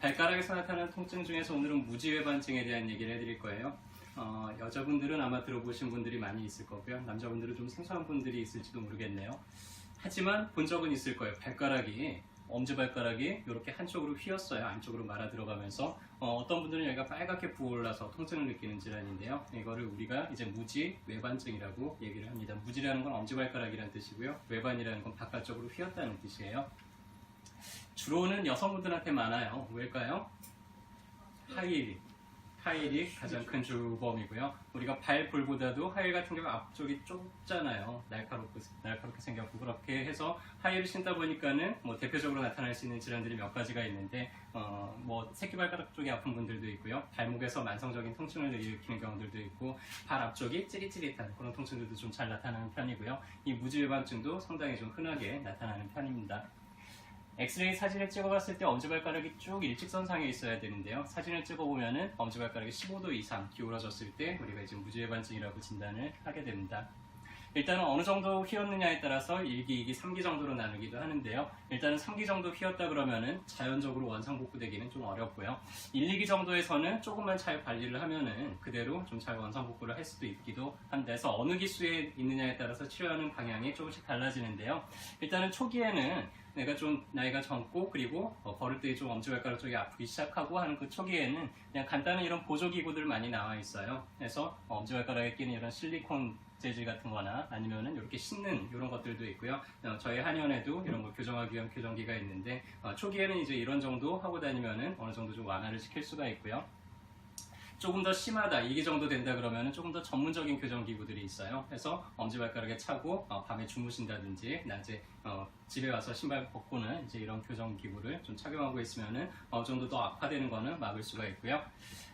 발가락에서 나타나는 통증 중에서 오늘은 무지외반증에 대한 얘기를 해드릴 거예요. 여자분들은 아마 들어보신 분들이 많이 있을 거고요. 남자분들은 좀 생소한 분들이 있을지도 모르겠네요. 하지만 본 적은 있을 거예요. 엄지발가락이 이렇게 한쪽으로 휘었어요. 안쪽으로 말아 들어가면서 어떤 분들은 여기가 빨갛게 부어올라서 통증을 느끼는 질환인데요. 이거를 우리가 이제 무지외반증이라고 얘기를 합니다. 무지라는 건 엄지발가락이라는 뜻이고요. 외반이라는 건 바깥쪽으로 휘었다는 뜻이에요. 주로는 여성분들한테 많아요. 왜일까요? 하일이 가장 큰 주범이고요. 우리가 발볼보다도 하일 같은 경우 앞쪽이 좁잖아요. 날카롭게 생겼고, 그렇게 해서 하일을 신다 보니까는 대표적으로 나타날 수 있는 질환들이 몇 가지가 있는데, 새끼발가락 쪽이 아픈 분들도 있고요. 발목에서 만성적인 통증을 일으키는 경우들도 있고, 발 앞쪽이 찌릿찌릿한 그런 통증들도 좀 잘 나타나는 편이고요. 이 무지외반증도 상당히 좀 흔하게 나타나는 편입니다. 엑스레이 사진을 찍어봤을 때 엄지발가락이 쭉 일직선상에 있어야 되는데요. 사진을 찍어보면은 엄지발가락이 15도 이상 기울어졌을 때 우리가 이제 무지외반증이라고 진단을 하게 됩니다. 일단은 어느 정도 휘었느냐에 따라서 1기, 2기, 3기 정도로 나누기도 하는데요. 일단은 3기 정도 휘었다 그러면은 자연적으로 원상복구되기는 좀 어렵고요. 1, 2기 정도에서는 조금만 잘 관리를 하면은 그대로 좀 잘 원상복구를 할 수도 있기도 한데, 그래서 어느 기수에 있느냐에 따라서 치료하는 방향이 조금씩 달라지는데요. 일단은 초기에는 내가 좀 나이가 젊고, 그리고 걸을 때 좀 엄지발가락 쪽이 아프기 시작하고 하는 그 초기에는 그냥 간단한 이런 보조기구들 많이 나와 있어요. 그래서 엄지발가락에 끼는 이런 실리콘 재질 같은 거나 아니면은 이렇게 씻는 이런 것들도 있고요. 저희 한의원에도 이런 걸 교정하기 위한 교정기가 있는데, 초기에는 이제 이런 정도 하고 다니면은 어느 정도 좀 완화를 시킬 수가 있고요. 조금 더 심하다, 2기 정도 된다 그러면 조금 더 전문적인 교정기구들이 있어요. 그래서 엄지발가락에 차고 밤에 주무신다든지 낮에 집에 와서 신발 벗고는 이제 이런 교정기구를 좀 착용하고 있으면은 어느 정도 더 악화되는 거는 막을 수가 있고요.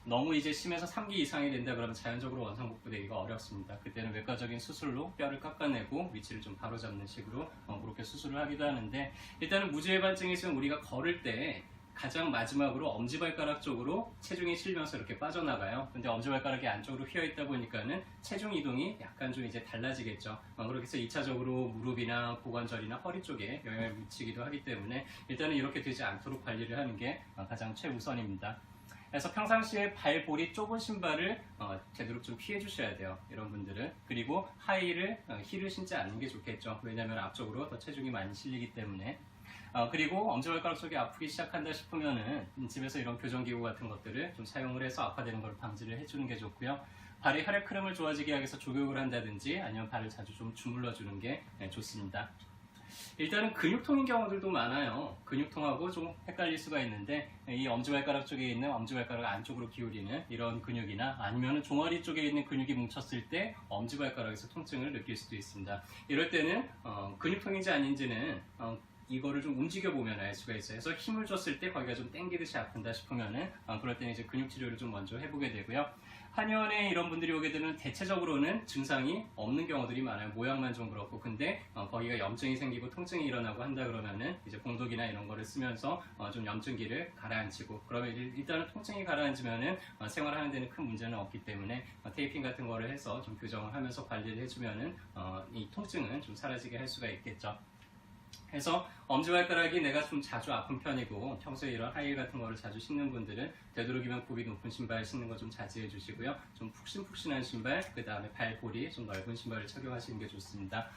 너무 이제 심해서 3기 이상이 된다 그러면 자연적으로 원상복구되기가 어렵습니다. 그때는 외과적인 수술로 뼈를 깎아내고 위치를 좀 바로잡는 식으로 그렇게 수술을 하기도 하는데, 일단은 무지외반증이 있으면 우리가 걸을 때 가장 마지막으로 엄지발가락 쪽으로 체중이 실면서 이렇게 빠져나가요. 근데 엄지발가락이 안쪽으로 휘어 있다 보니까는 체중 이동이 약간 좀 이제 달라지겠죠. 그렇게 해서 2차적으로 무릎이나 고관절이나 허리 쪽에 영향을 미치기도 하기 때문에 일단은 이렇게 되지 않도록 관리를 하는 게 가장 최우선입니다. 그래서 평상시에 발볼이 좁은 신발을 제대로 좀 피해 주셔야 돼요, 이런 분들은. 그리고 힐을 신지 않는 게 좋겠죠. 왜냐하면 앞쪽으로 더 체중이 많이 실리기 때문에. 그리고 엄지발가락 쪽이 아프기 시작한다 싶으면은 집에서 이런 교정기구 같은 것들을 좀 사용을 해서 악화되는 걸 방지를 해주는 게 좋고요. 발의 혈액 흐름을 좋아지게 하기 위해서 족욕을 한다든지 아니면 발을 자주 좀 주물러 주는 게 좋습니다. 일단은 근육통인 경우들도 많아요. 근육통하고 좀 헷갈릴 수가 있는데, 이 엄지발가락 쪽에 있는 엄지발가락 안쪽으로 기울이는 이런 근육이나 아니면 종아리 쪽에 있는 근육이 뭉쳤을 때 엄지발가락에서 통증을 느낄 수도 있습니다. 이럴 때는 근육통인지 아닌지는 이거를 좀 움직여보면 알 수가 있어요. 그래서 힘을 줬을 때 거기가 좀 땡기듯이 아픈다 싶으면은 그럴 때는 이제 근육치료를 좀 먼저 해보게 되고요. 한의원에 이런 분들이 오게 되면 대체적으로는 증상이 없는 경우들이 많아요. 모양만 좀 그렇고. 근데 거기가 염증이 생기고 통증이 일어나고 한다 그러면은 이제 봉독이나 이런 거를 쓰면서 좀 염증기를 가라앉히고, 그러면 일단은 통증이 가라앉으면은 생활하는 데는 큰 문제는 없기 때문에 테이핑 같은 거를 해서 좀 교정을 하면서 관리를 해주면은 이 통증은 좀 사라지게 할 수가 있겠죠. 그래서 엄지발가락이 내가 좀 자주 아픈 편이고 평소에 이런 하이힐 같은 거를 자주 신는 분들은 되도록이면 굽이 높은 신발 신는 거 좀 자제해 주시고요. 좀 푹신푹신한 신발, 그 다음에 발볼이 좀 넓은 신발을 착용하시는 게 좋습니다.